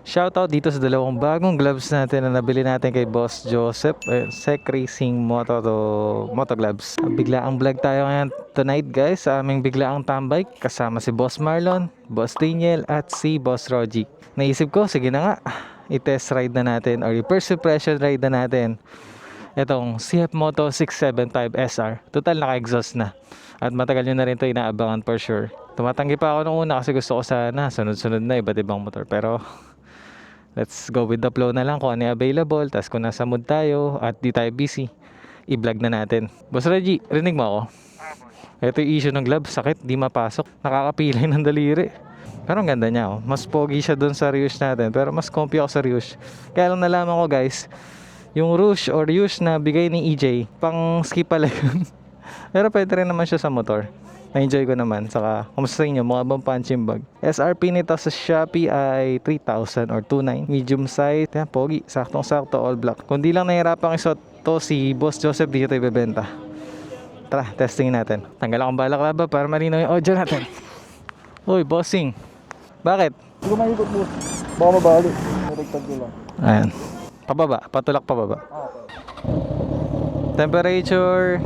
Shoutout dito sa dalawang bagong gloves natin na nabili natin kay Boss Joseph, Sec Racing Moto Gloves. Biglaang vlog tayo ngayon tonight guys sa aming biglaang tambay kasama si Boss Marlon, Boss Daniel at si Boss Rogie. Naisip ko, sige na nga, i-test ride na natin or i-first impression ride na natin itong CF Moto 675 SR. Total naka-exhaust na at matagal nyo na rin ito inaabangan for sure. Tumatanggi pa ako nung una kasi gusto ko sana sunod-sunod na iba't ibang motor, pero let's go with the flow na lang kung ano yung available. Tapos kung nasa mood tayo at di tayo busy, i-vlog na natin. Boss Reggie, rinig mo ako? Ito yung issue ng glove, sakit, di mapasok. Nakakapilay ng daliri. Pero ang ganda niya, oh. Mas pogi siya dun sa Ryush natin, pero mas comfy ako sa Ryush. Kaya lang nalaman ko guys, yung Ryush or Ryush na bigay ni EJ, pang skip pala yun. Pero pwede rin naman siya sa motor. Na-enjoy ko naman. Saka, kumusta sa inyo? Mukha bang punching bag? SRP nito sa Shopee ay 3,000 or 2,900. Medium size. Yan, pogi. Saktong-sakto, all black. Kung di lang nahirapang isot to si Boss Joseph, dito ibebenta. Tara, testing natin. Tanggal akong balaklava para malinaw yung audio natin. Uy, bossing. Bakit? Hindi ko mahigop mo. Baka mabali. Narigtag ko lang. Ayan. Pababa. Patulak pababa. Temperature.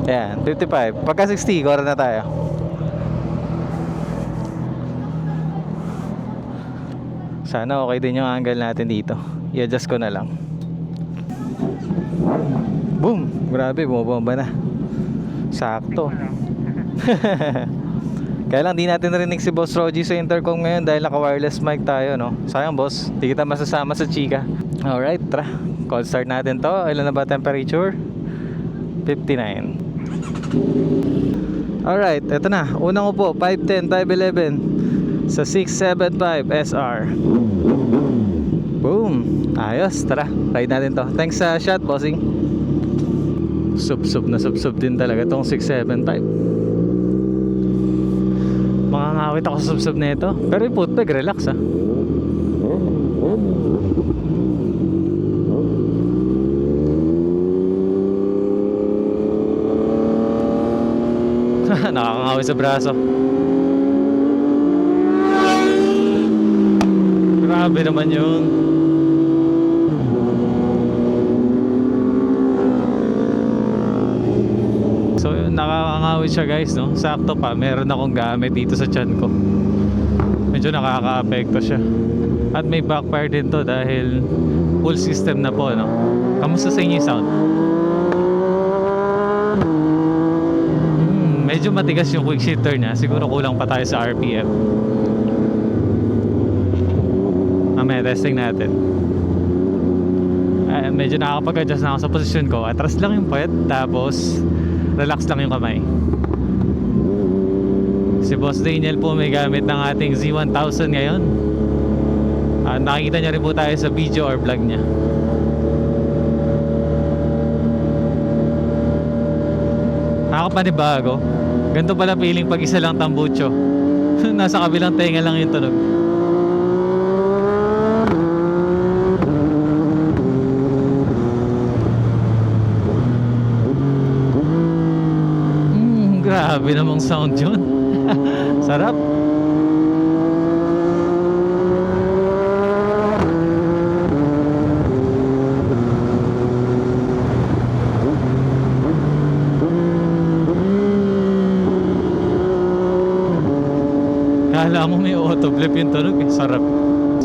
Ayan, 55. Pagka 60, kora na tayo. Sana okay din yung angle natin dito. I-adjust ko na lang. Boom! Grabe, bumabomba na. Sakto. Kaya lang di natin narinig si Boss Rogie sa intercom ngayon dahil naka-wireless mic tayo, no? Sayang boss, di kita masasama sa chika. Alright, tara. Call start natin to. Ilan na ba temperature? 59. Alright, eto na. Unang upo, 510, 511 sa 675 SR. Boom! Ayos, tara. Ride natin to. Thanks sa shot, bossing. Sub-sub na sub-sub din talaga tong 675. Makangawit ako sa sub-sub na ito. Pero yung footpeg, relax ah. Nakakangawit sa braso. Grabe naman yun. So yun, nakakangawit siya guys, no? Sakto pa, meron akong gamit dito sa tiyan ko. Medyo nakaka-apekto siya. At may backfire din to dahil full system na po, no? Kamusta sa inyo yung sound? Medyo matigas yung quick shifter niya. Siguro kulang pa tayo sa RPM. Mamaya testing natin. Medyo nakakapag-adjust na ako sa posisyon ko. Atras lang yung puwet, tapos relax lang yung kamay. Si Boss Daniel po may gamit ng ating Z1000 ngayon. Nakikita niya rin po tayo sa video or vlog niya. Nakakapanibago. Ganito pala feeling pag isa lang tambucho. Nasa kabilang tenga lang yung tunog. Grabe namang sound yun. Sarap. Kala mo may auto flip yung tunog eh. Sarap.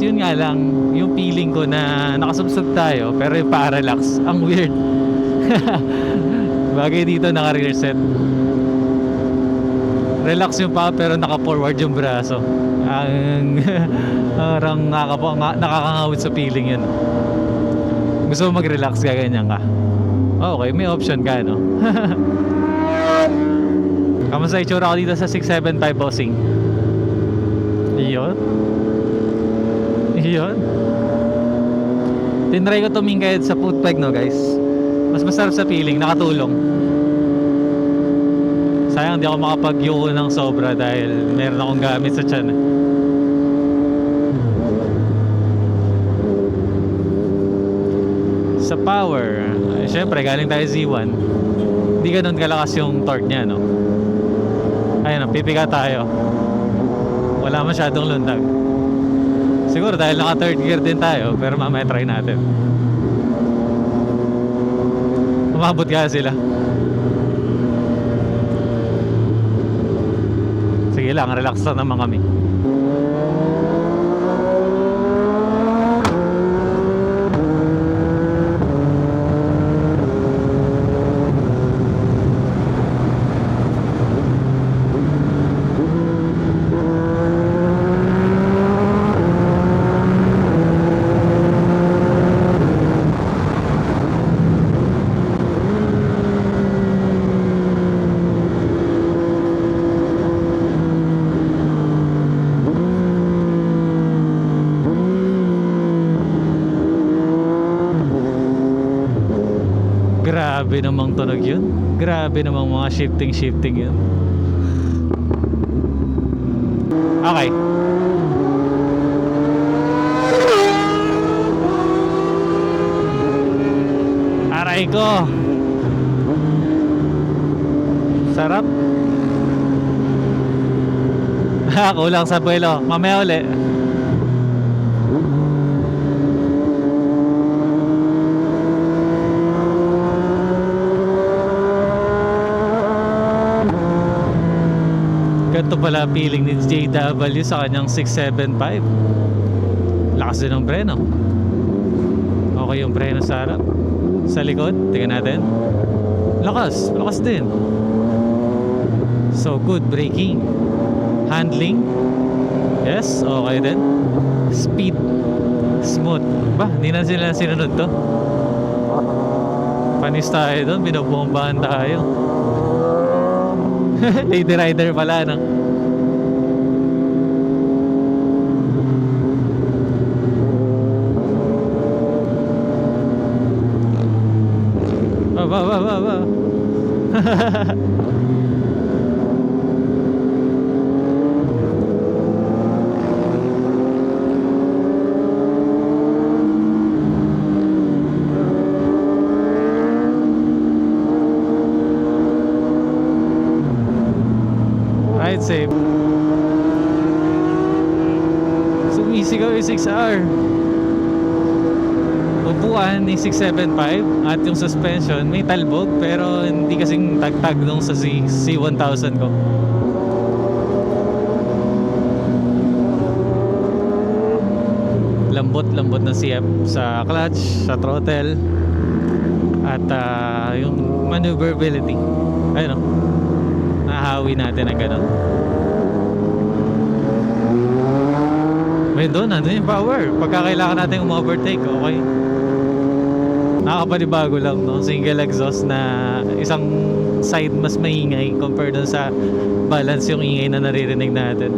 Yun nga lang, yung feeling ko na nakasubsub tayo pero yung pa-relax, ang weird. Bagay dito naka-reset. Relax yung pa pero naka-forward yung braso. Ang parang nakakangawit sa feeling yun. Gusto mo mag-relax, gaganyan ka. Okay, may option ka, no? Kamusta itsura ko dito sa 675 bossing? Iyon. Tinry ko tumingkayad sa footpeg, no guys. Mas masarap sa feeling, nakatulong. Sayang di ako makapag-yuko ng sobra dahil meron akong gamit sa tiyan. Sa power, syempre galing tayo Z1. Hindi ganun kalakas yung torque niya, no? Ayun, pipika tayo. Wala masyadong lundag. Siguro dahil naka third gear din tayo, pero mamaya try natin. Umabot kaya sila. Sige lang, relax lang naman kami. Grabe namang tunog yun. Grabe namang mga shifting yun. Okay. Aray ko. Sarap. Kulang sa buwelo. Mamaya uli. Ganito pala feeling ni JW sa kanyang 675. Lakas din ng preno. Okay yung preno sa harap. Sa likod, tingnan natin. Lakas din. So good braking. Handling. Yes, okay din. Speed. Smooth. Ba, hindi na sila sinunod to. Panis tayo doon, binobombahan tayo. Lady Rider pala, no? Ba. Right, safe. Sumisigaw yung 6R. Upuan ni 675 at yung suspension may talbog pero hindi kasing tagtag nung sa C1000 ko. Lambot ng CF sa clutch, sa throttle at yung maneuverability. Ayun, nahawi natin ang ganun. May doon, nandun yung power. Pagka kailangan natin um-overtake, okay. Nakakapanibago lang, no? Single exhaust na isang side mas maingay compared dun sa balance yung ingay na naririnig natin.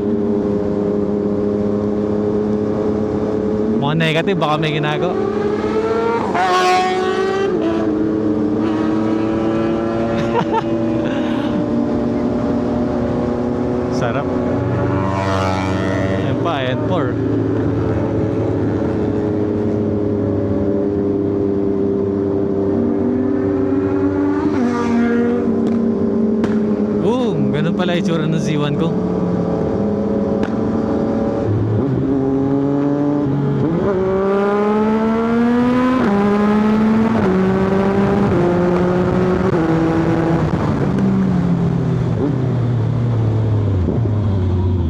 Mukhang negative, baka may ginagawa. Sarap. Ayan pa, ayan 4. Ganun pala itsura ng Z1 ko.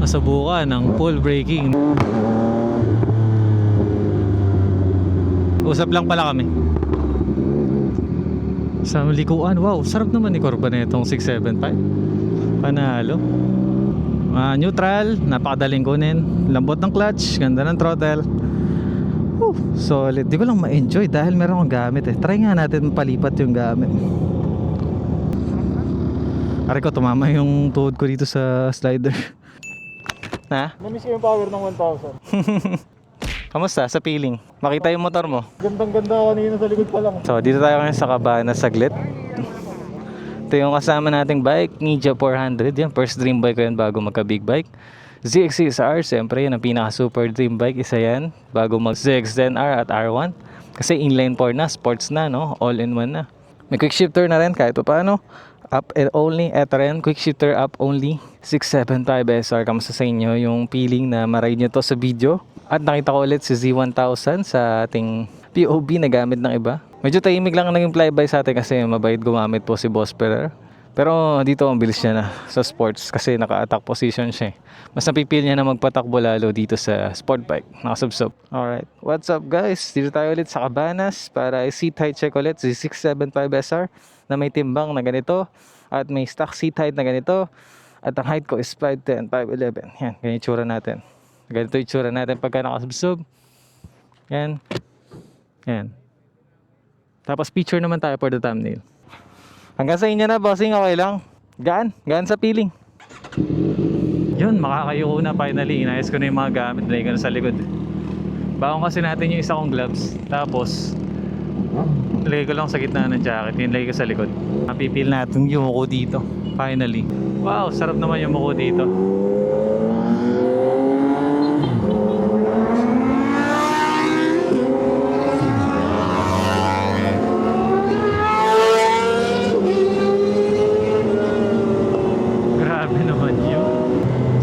Nasubukan ng full braking. Usap lang pala kami sa likuan. Wow, sarap naman ni Corba na itong 675. Panalo. Neutral, napakadaling kunin. Lambot ng clutch, ganda ng throttle. Solid. Di ko lang ma-enjoy dahil meron akong gamit eh. Try nga natin palipat yung gamit. Aray ko, tumama yung tuhod ko dito sa slider. Ha? Namiss ko yung power ng 1000. Kamusta sa feeling? Makita yung motor mo? Gandang-ganda kanina sa likod pa lang. So dito tayo ngayon sa Cabana saglit. Ito yung kasama nating bike, Ninja 400. Yan, first dream bike ko yan bago magka big bike. ZX6R, siyempre yan ang pinaka super dream bike. Isa yan bago mag ZX10R at R1. Kasi inline 4 na, sports na, no? All in one na. May quick shifter na rin kahit pa paano. Up and only, eto rin, quick shifter up only. 675 SR, kamusta sa inyo yung feeling na maride nyo to sa video? At nakita ko ulit si Z1000 sa ating POV na gamit ng iba. Medyo tahimik lang ang naging flyby sa atin kasi mabait gumamit po si Boss Ferrer. Pero dito ang bilis niya na sa sports kasi naka-attack position siya. Mas napipil niya na magpatakbo lalo dito sa sport bike. Nakasubsob. Alright. What's up guys? Dito tayo ulit sa Cabanas para i-seat height check ulit si 675SR na may timbang na ganito at may stock seat height na ganito. At ang height ko is 5'10", 5'11". Yan, ganyan itsura natin. Ganito itsura natin pagka nakasubsob. Yan. Yan. Tapos picture naman tayo for the thumbnail. Hanggang sa inyo na bossing, okay lang. Gaan sa peeling. Yun, makakayuko na finally. Inayos ko na yung mga gamit, nilagay ko na sa likod. Baon kasi natin yung isa kong gloves. Tapos nilagay ko lang sa gitna ng jacket, yung nilagay ko sa likod. Mapipil natin yung muko dito. Finally. Wow, sarap naman yung muko dito.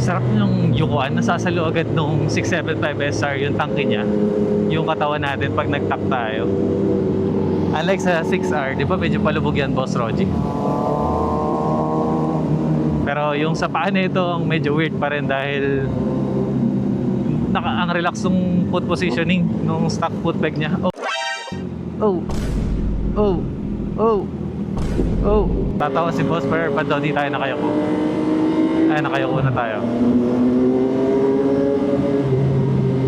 Sarap yung yukuan, nasasalo agad nung 675SR yung tangke niya, yung katawan natin pag nag-tap tayo. Unlike sa 6R, di ba medyo palubog yan, Boss Roger? Pero yung sa paa nito ang medyo weird pa rin dahil ang relax ng foot positioning nung stock foot peg niya. Oh. Tatawa si Boss pero ba't daw di tayo nakayako? Ay, nakayuko na tayo.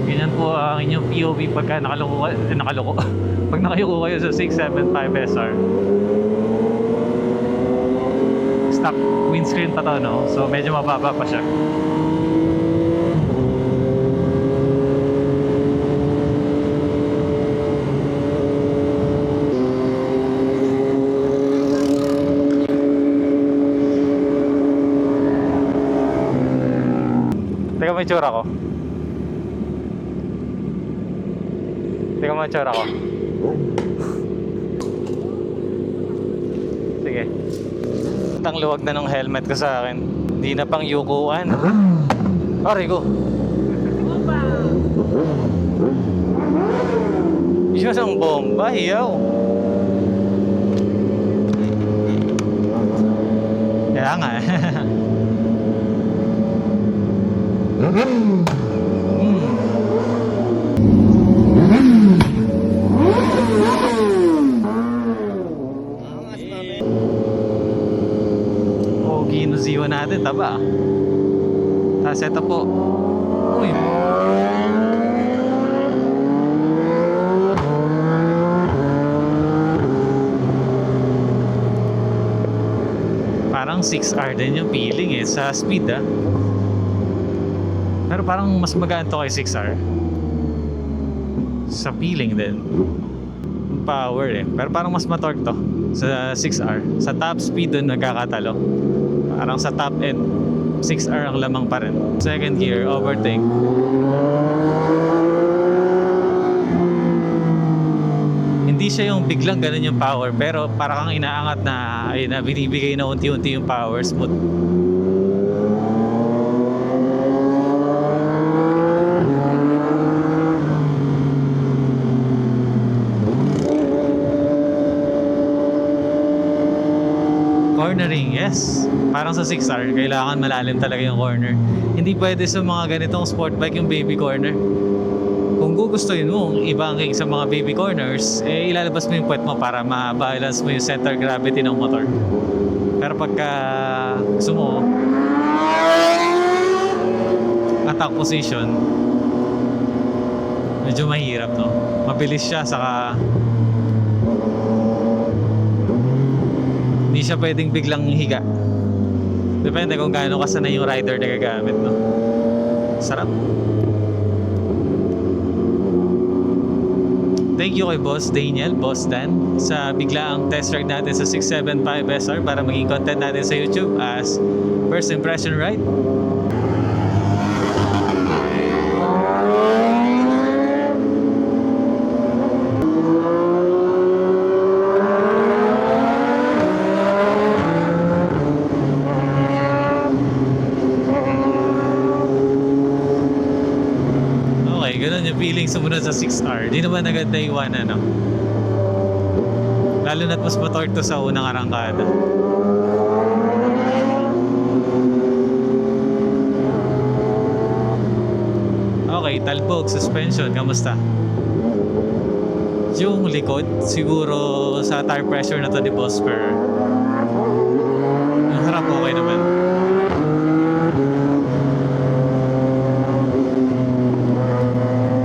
Ganyan po ang inyong POV pagka nakaloko. Pag nakayuko kayo sa 675SR. Stock windscreen pa to, no? So medyo mababa pa siya. Teka mo yung tsura ko. Sige. Ang luwag na ng helmet ko sa akin. Hindi na pang yukuan. Aray ko. Diyos ang bomba, hiyaw. Kaya nga eh. Ginuziwa natin, taba. Tapos ito po. Uy. Parang 6R din yung feeling eh sa speed ah. Pero parang mas magaan to kay 6R. Sa feeling din. Power eh. Pero parang mas matorque to sa 6R. Sa top speed dun nagkakatalo. Parang sa top end 6R ang lamang pa rin. Second gear, overtake. Hindi siya yung biglang ganun yung power, pero parang kang inaangat na ay na binibigay na unti-unti yung power, smooth. Cornering, yes. Parang sa 6R, kailangan malalim talaga yung corner. Hindi pwede sa mga ganitong sport bike yung baby corner. Kung gugustuhin mo ibang sa mga baby corners, eh ilalabas mo yung puwet mo para ma-balance mo yung center gravity ng motor. Pero pagka gusto mo attack position, medyo mahirap, no? Mabilis siya, saka hindi siya pwedeng biglang higa. Depende kung gaano kasanay yung rider na gagamit, no? Sarap. Thank you kay Boss Daniel, Boss Dan, sa biglaang test ride natin sa 675SR para maging content natin sa YouTube as first impression ride. sa 6R. Di naman agad na iwanan, no? Lalo na't mas matorque to sa unang arangkada. Okay, talbog, suspension, kamusta? Yung likod, siguro sa tire pressure na to ni Boss Per. Yung harap okay naman.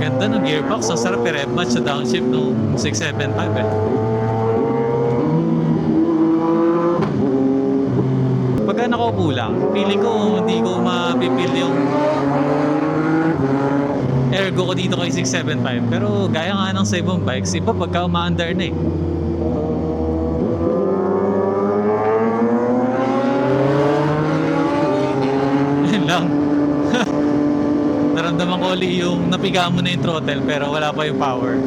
Ganda ng gearbox, ang sarap i-rev match sa downshift nung 675 eh. Pagka nakaupo lang, feeling ko hindi ko mapipil yung ergo ko dito kay 675. Pero gaya nga ng sa ibang bikes, iba pagka umaandar na eh. Yun lang. Naramdaman ko ulit yung napiga mo na yung throttle pero wala pa yung power.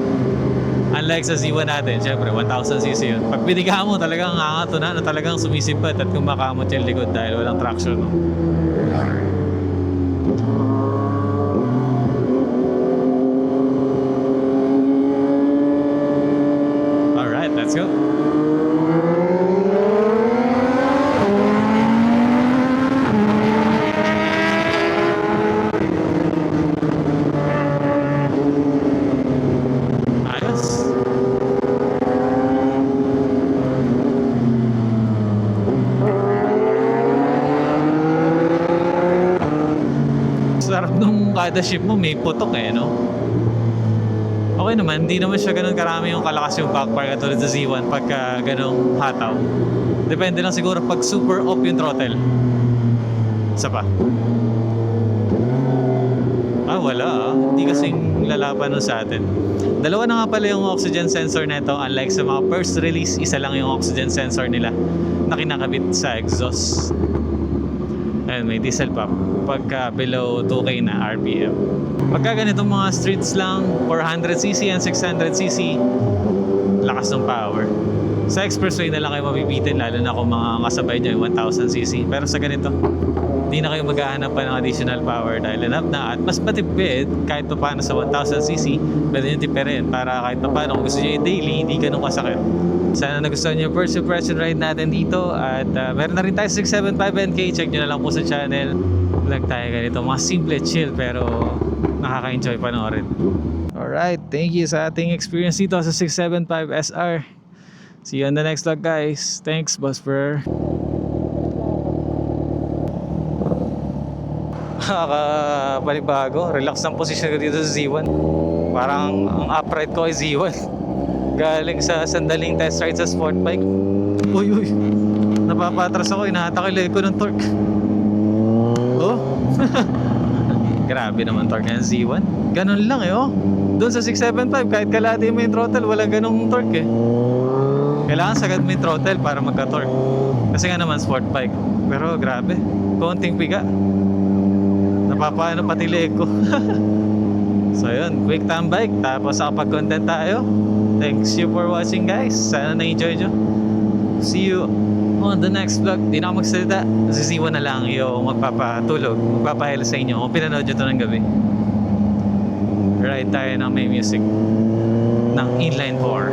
Unlike sa Z1 natin, syempre 1000cc yun. Pag piniga mo talagang angato na talagang sumisipat at kumakamot yung likod dahil walang traction. No? Alright, let's go. Ayos. Sarap nung kada shift mo may putok eh, no? Okay naman, hindi naman siya ganun karami yung kalakas yung backfire katulad sa Z1 pagka ganung hataw. Depende lang siguro pag super off yung throttle. Isa pa. Wala ah. Hindi kasing lalaban nun sa atin. Dalawa na nga pala yung oxygen sensor nito. Unlike sa mga first release, isa lang yung oxygen sensor nila na kinakabit sa exhaust. Ayun, may diesel pump pagka below 2K na RPM. Pagka ganitong mga streets lang, 400cc and 600cc, lakas ng power. Sa expressway na lang kayo mabibitin, lalo na kung mga kasabay nyo yung 1000cc. Pero sa ganito, hindi na kayo maghahanap pa ng additional power dahil enough na at mas matipid kahit pa paano sa 1000cc, pwede nyo tipirin para kahit pa paano kung gusto nyo yung daily, hindi ganun kasakit. Sana nagustuhan nyo yung first impression ride natin dito at meron na rin tayo 675NK, check nyo na lang po sa channel. Vlog tayo ganito, mga simple, chill pero nakaka-enjoy panoorin. Alright, thank you sa ating experience dito sa 675SR. See you on the next vlog guys. Thanks Boss Per. Nakakapanibago, relax ang position ko dito sa Z1. Parang ang upright ko ay Z1. Galing sa sandaling test ride sa sport bike. Uy, napapatras ako, inahatakilay ko ng torque. Oh. Grabe naman torque ng Z1. Ganun lang eh oh. Doon sa 675 kahit kalahati mo yung throttle, walang ganung torque eh. Kailangan sagad mo yung throttle para magka-torque. Kasi nga naman sport bike. Pero grabe, konting piga, napapaano pati leeg ko. So yun, quick time bike. Tapos nakapag-content tayo. Thanks you for watching guys. Sana na-enjoy nyo. See you on the next vlog. Di na ako magsalita. Nasisiwan na lang yung magpapatulog, magpapahila sa inyo kung pinanood nyo to ng gabi. Ride tayo ng may music ng inline 4.